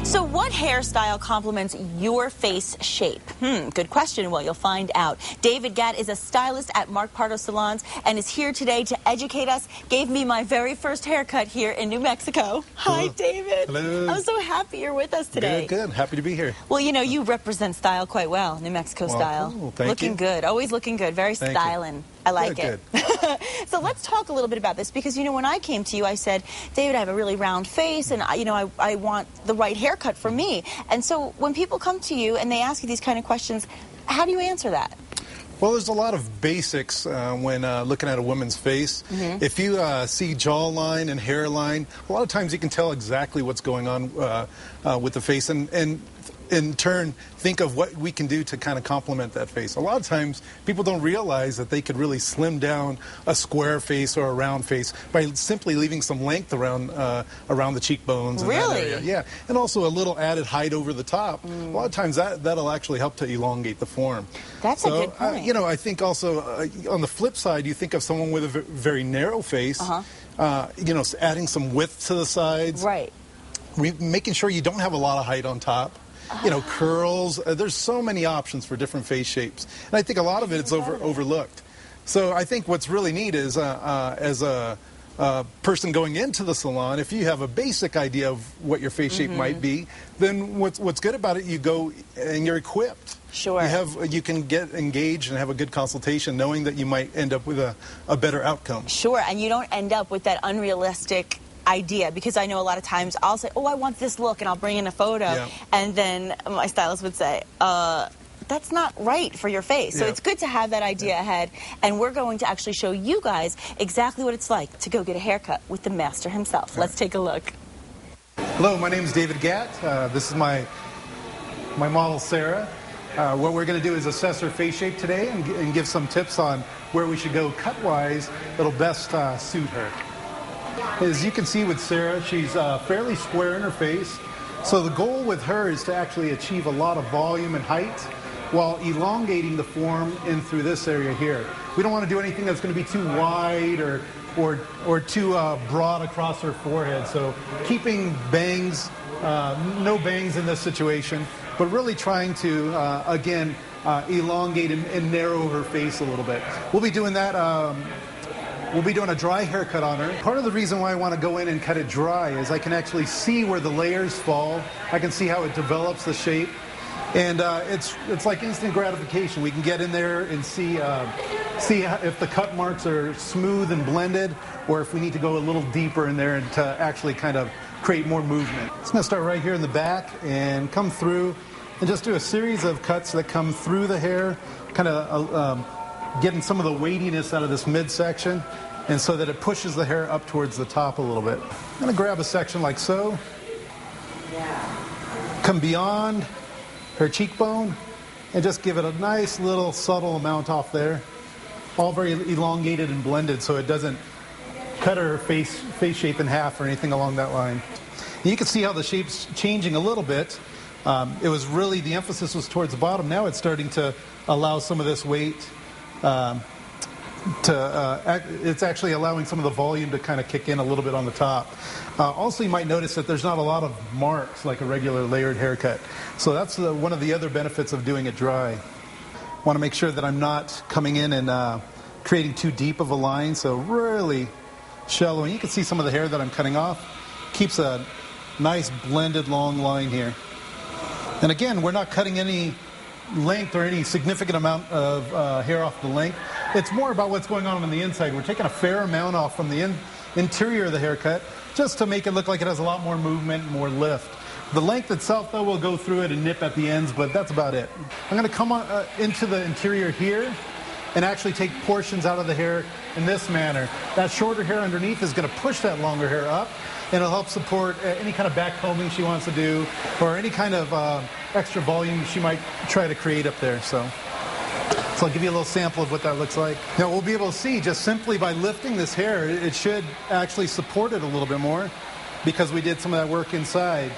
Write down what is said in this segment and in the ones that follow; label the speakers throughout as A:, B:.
A: So what hairstyle complements your face shape? Good question. Well, you'll find out. David Gatt is a stylist at Mark Pardo Salons and is here today to educate us. Gave me my very first haircut here in New Mexico. Hi, David.
B: Hello.
A: I'm so happy you're with us today.
B: Good. Happy to be here.
A: Well, you know, you represent style quite well, New Mexico style.
B: Cool. Thank
A: looking
B: you.
A: good. Always looking good. Very styling. I like it. So let's talk a little bit about this because, you know, when I came to you, I said, David, I have a really round face and, you know, I want the right haircut for me. And so when people come to you and they ask you these kind of questions, how do you answer that?
B: Well, there's a lot of basics when looking at a woman's face. If you see jawline and hairline, a lot of times you can tell exactly what's going on with the face and in turn think of what we can do to kind of complement that face. A lot of times people don't realize that they could really slim down a square face or a round face by simply leaving some length around the cheekbones. And that area. Yeah, and also a little added height over the top. A lot of times that'll actually help to elongate the form.
A: That's a good point.
B: You know, I think also on the flip side, you think of someone with a very narrow face, you know, adding some width to the sides.
A: Right.
B: Making sure you don't have a lot of height on top. You know, curls. There's so many options for different face shapes. And I think a lot of it is overlooked. So I think what's really neat is as a person going into the salon, if you have a basic idea of what your face shape might be, then what's good about it, you go and you're equipped.
A: Sure.
B: You can get engaged and have a good consultation knowing that you might end up with a better outcome.
A: Sure, and you don't end up with that unrealistic idea, because I know a lot of times I'll say, oh, I want this look, and I'll bring in a photo, and then my stylist would say, that's not right for your face. So it's good to have that idea ahead, and we're going to actually show you guys exactly what it's like to go get a haircut with the master himself. Let's take a look.
B: Hello, my name is David Gatt. This is my model, Sarah. What we're going to do is assess her face shape today and give some tips on where we should go cut-wise that'll best suit her. As you can see with Sarah, she's fairly square in her face. So the goal with her is to actually achieve a lot of volume and height while elongating the form in through this area here. We don't want to do anything that's going to be too wide or too broad across her forehead. So keeping bangs, no bangs in this situation, but really trying to, again, elongate and narrow her face a little bit. We'll be doing that. We'll be doing a dry haircut on her. Part of the reason why I want to go in and cut it dry is I can actually see where the layers fall. I can see how it develops the shape. And it's like instant gratification. We can get in there and see if the cut marks are smooth and blended, or if we need to go a little deeper in there and to actually kind of create more movement. It's going to start right here in the back and come through and just do a series of cuts that come through the hair, kind of getting some of the weightiness out of this midsection, and so that it pushes the hair up towards the top a little bit. I'm going to grab a section like so, come beyond her cheekbone, and just give it a nice little subtle amount off there, all very elongated and blended so it doesn't cut her face shape in half or anything along that line. And you can see how the shape's changing a little bit. It was really, the emphasis was towards the bottom. Now it's starting to allow some of this weight it's actually allowing some of the volume to kind of kick in a little bit on the top. Also, you might notice that there's not a lot of marks like a regular layered haircut. So that's one of the other benefits of doing it dry. I want to make sure that I'm not coming in and creating too deep of a line, so really shallow. And you can see some of the hair that I'm cutting off. Keeps a nice blended long line here. And again, we're not cutting any length or any significant amount of hair off the length. It's more about what's going on the inside. We're taking a fair amount off from the interior of the haircut just to make it look like it has a lot more movement and more lift. The length itself, though, will go through it and nip at the ends, but that's about it. I'm going to come on, into the interior here and actually take portions out of the hair in this manner. That shorter hair underneath is going to push that longer hair up, and it'll help support any kind of back combing she wants to do or any kind of extra volume she might try to create up there. So I'll give you a little sample of what that looks like. Now we'll be able to see just simply by lifting this hair, it should actually support it a little bit more because we did some of that work inside.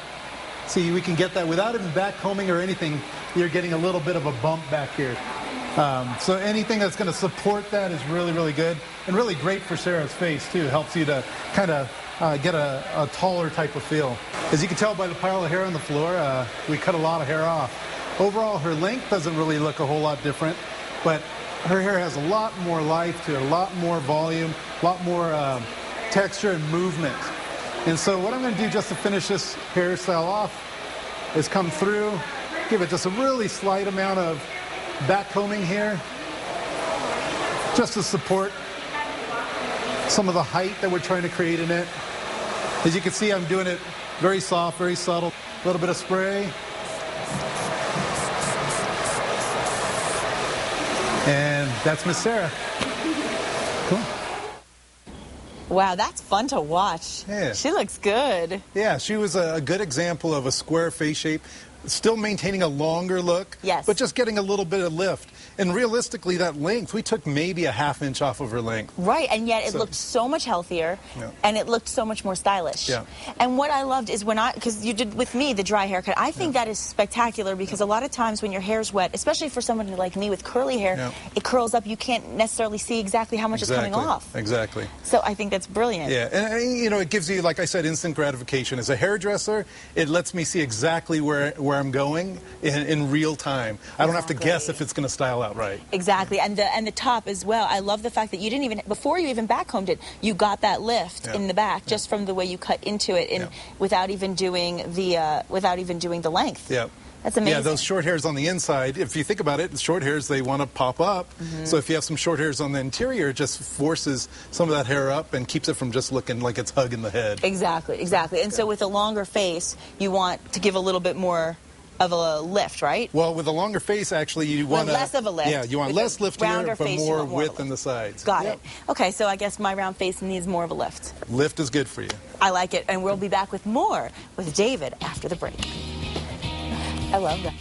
B: See, we can get that without even back combing or anything. You're getting a little bit of a bump back here. So anything that's going to support that is really, really good and really great for Sarah's face too. Helps you to kind of get a taller type of feel. As you can tell by the pile of hair on the floor, we cut a lot of hair off. Overall, her length doesn't really look a whole lot different, but her hair has a lot more life to it, a lot more volume, a lot more texture and movement. And so what I'm going to do just to finish this hairstyle off is come through, give it just a really slight amount of back combing here, just to support some of the height that we're trying to create in it. As you can see, I'm doing it very soft, very subtle, a little bit of spray. And that's Miss Sarah. Cool.
A: Wow, that's fun to watch.
B: Yeah.
A: She looks good.
B: Yeah, she was a good example of a square face shape, still maintaining a longer look,
A: yes,
B: but just getting a little bit of lift. And realistically, that length, we took maybe a ½ inch off of her length.
A: Right, and yet it looked so much healthier, and it looked so much more stylish.
B: Yeah.
A: And what I loved is because you did with me the dry haircut, I think that is spectacular, because a lot of times when your hair's wet, especially for someone like me with curly hair, it curls up. You can't necessarily see exactly how much is coming off.
B: Exactly.
A: So I think that's brilliant.
B: Yeah, and you know, it gives you, like I said, instant gratification. As a hairdresser, it lets me see exactly where I'm going in real time. I don't have to guess if it's going to style out right.
A: Exactly, and the top as well. I love the fact that you didn't even, before you even backcombed it, you got that lift in the back just from the way you cut into it, and without even doing the length.
B: Yeah.
A: That's amazing.
B: Yeah, those short hairs on the inside, if you think about it, short hairs, they want to pop up. So if you have some short hairs on the interior, it just forces some of that hair up and keeps it from just looking like it's hugging the head.
A: Exactly, exactly. And so with a longer face, you want to give a little bit more of a lift, right?
B: Well, with a longer face, actually, you want
A: less of a lift.
B: Yeah, you want less lift here, but more width in the sides.
A: Got it. Okay, so I guess my round face needs more of a lift.
B: Lift is good for you.
A: I like it, and we'll be back with more with David after the break. I love that.